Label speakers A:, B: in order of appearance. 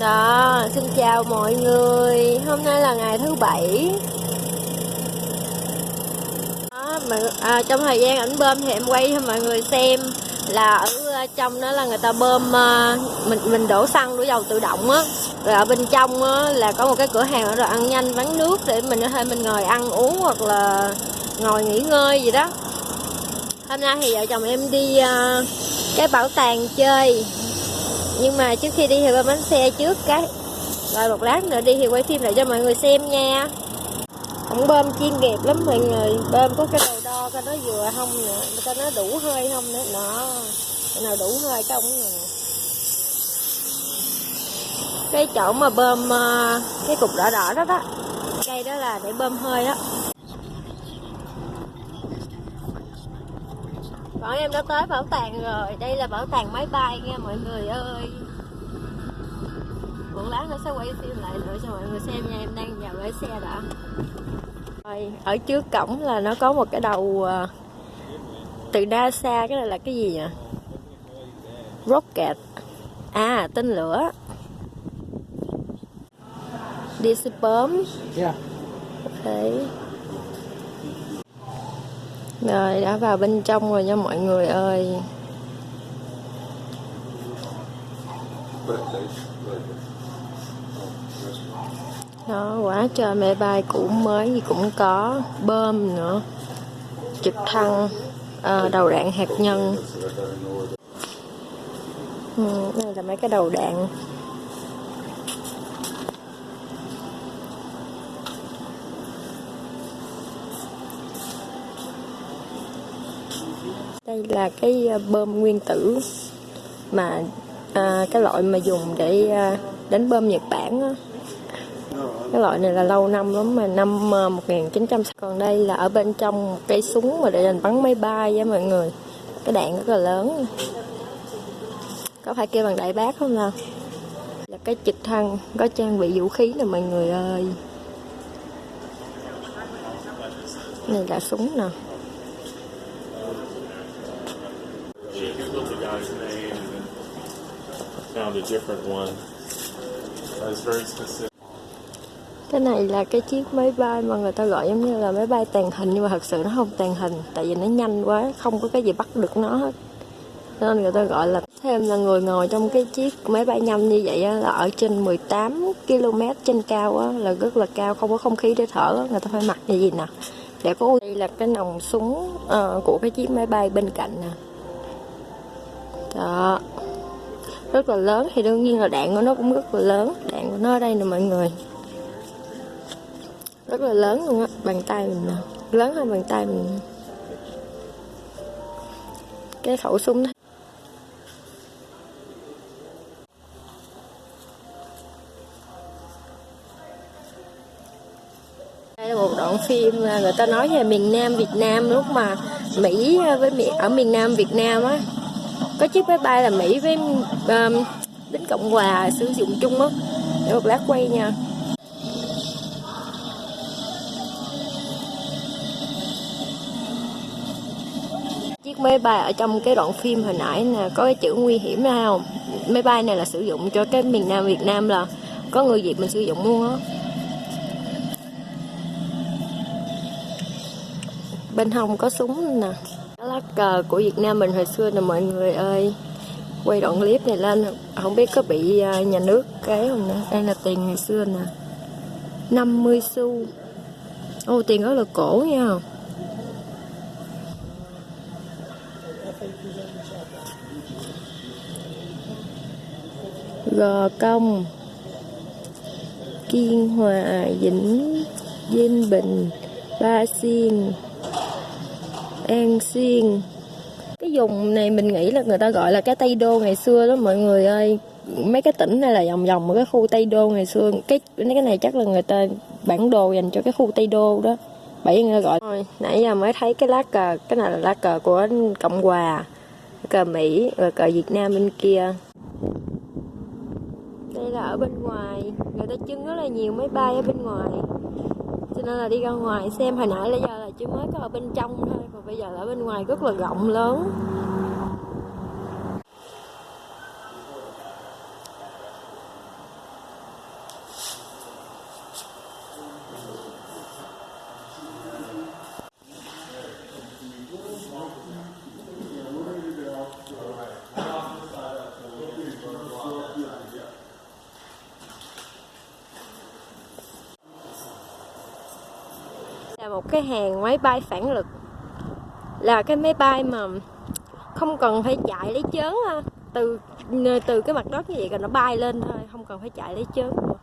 A: Đó, xin chào mọi người. Hôm nay là ngày thứ Bảy. Đó, trong thời gian ảnh bơm thì em quay cho mọi người xem là ở trong đó là người ta bơm, mình đổ xăng đổ dầu tự động á. Rồi ở bên trong á, là có một cái cửa hàng ở đồ ăn nhanh bán nước để mình có thể mình ngồi ăn uống hoặc là ngồi nghỉ ngơi gì đó. Hôm nay thì vợ chồng em đi cái bảo tàng chơi. Nhưng mà trước khi đi thì bơm bánh xe trước cái. Rồi một lát nữa đi thì quay phim lại cho mọi người xem nha. Ông bơm chuyên nghiệp lắm mọi người. Bơm có cái đầu đo coi nó vừa không nữa, coi nó đủ hơi không nữa. Đó, cái nào đủ hơi cái ống này. Cái chỗ mà bơm cái cục đỏ đỏ đó đó, cây đó là để bơm hơi đó. Bọn em đã tới bảo tàng rồi. Đây là bảo tàng máy bay nha mọi người ơi. Một lát nữa sẽ quay phim lại nữa cho mọi người xem nha. Em đang vào bãi xe đã. Rồi, ở trước cổng là nó có một cái đầu từ NASA. Cái này là cái gì nhỉ? Rocket. À, tên lửa. Diesel bơm.
B: Yeah.
A: Đấy. Rồi, đã vào bên trong rồi nha mọi người ơi. Đó, quá trời máy bay cũ mới gì cũng có. Bơm nữa, trực thăng, đầu đạn hạt nhân. Đây là mấy cái đầu đạn. Đây là cái bơm nguyên tử mà cái loại mà dùng để đánh bơm Nhật Bản á. Cái loại này là lâu năm lắm, mà năm 1900. Còn đây là ở bên trong một cây súng mà để bắn máy bay với mọi người. Cái đạn rất là lớn. Có phải kêu bằng đại bác không nào? Là cái trực thăng có trang bị vũ khí nè mọi người ơi. Này là súng nè. Cái này là cái chiếc máy bay mà người ta gọi giống như là máy bay tàng hình, nhưng mà thật sự nó không tàng hình, tại vì nó nhanh quá, không có cái gì bắt được nó hết, nên người ta gọi là. Thêm là người ngồi trong cái chiếc máy bay nhanh như vậy á, là ở trên 18 km trên cao á, là rất là cao, không có không khí để thở á. Người ta phải mặc như gì nè để có. Đây là cái nòng súng của cái chiếc máy bay bên cạnh nè. Đó, rất là lớn, thì đương nhiên là đạn của nó cũng rất là lớn. Đạn của nó ở đây nè mọi người, rất là lớn luôn á, bàn tay mình nè, lớn hơn bàn tay mình. Cái khẩu súng đó. Đây là một đoạn phim mà người ta nói về miền Nam Việt Nam, lúc mà Mỹ với ở miền Nam Việt Nam á, có chiếc máy bay là Mỹ với lính Cộng Hòa sử dụng chung á. Để một lát quay nha. Chiếc máy bay ở trong cái đoạn phim hồi nãy nè, có cái chữ nguy hiểm ra không? Máy bay này là sử dụng cho cái miền Nam Việt Nam, là có người Việt mình sử dụng luôn á. Bên hông có súng nè. Lá cờ của Việt Nam mình hồi xưa nè mọi người ơi. Quay đoạn clip này lên không biết có bị nhà nước cái không nè. Đây là tiền ngày xưa nè, 50 xu. Ô, tiền rất là cổ nha. Gò Công, Kiên Hòa, Vĩnh Vinh, Bình, Ba Xiên, An Xuyên. Cái vùng này mình nghĩ là người ta gọi là cái Tây Đô ngày xưa đó mọi người ơi. Mấy cái tỉnh này là vòng vòng một cái khu Tây Đô ngày xưa. Cái này chắc là người ta bản đồ dành cho cái khu Tây Đô đó, bởi người ta gọi. Rồi, nãy giờ mới thấy cái lá cờ. Cái này là lá cờ của Cộng Hòa, cờ Mỹ, và cờ Việt Nam bên kia. Đây là ở bên ngoài, người ta trưng rất là nhiều máy bay ở bên ngoài, cho nên là đi ra ngoài xem. Hồi nãy là giờ là chỉ mới có ở bên trong thôi, còn bây giờ là ở bên ngoài rất là rộng lớn. là một cái hàng máy bay phản lực, là cái máy bay mà không cần phải chạy lấy chớn ha, từ cái mặt đất như vậy rồi nó bay lên thôi, không cần phải chạy lấy chớn nữa.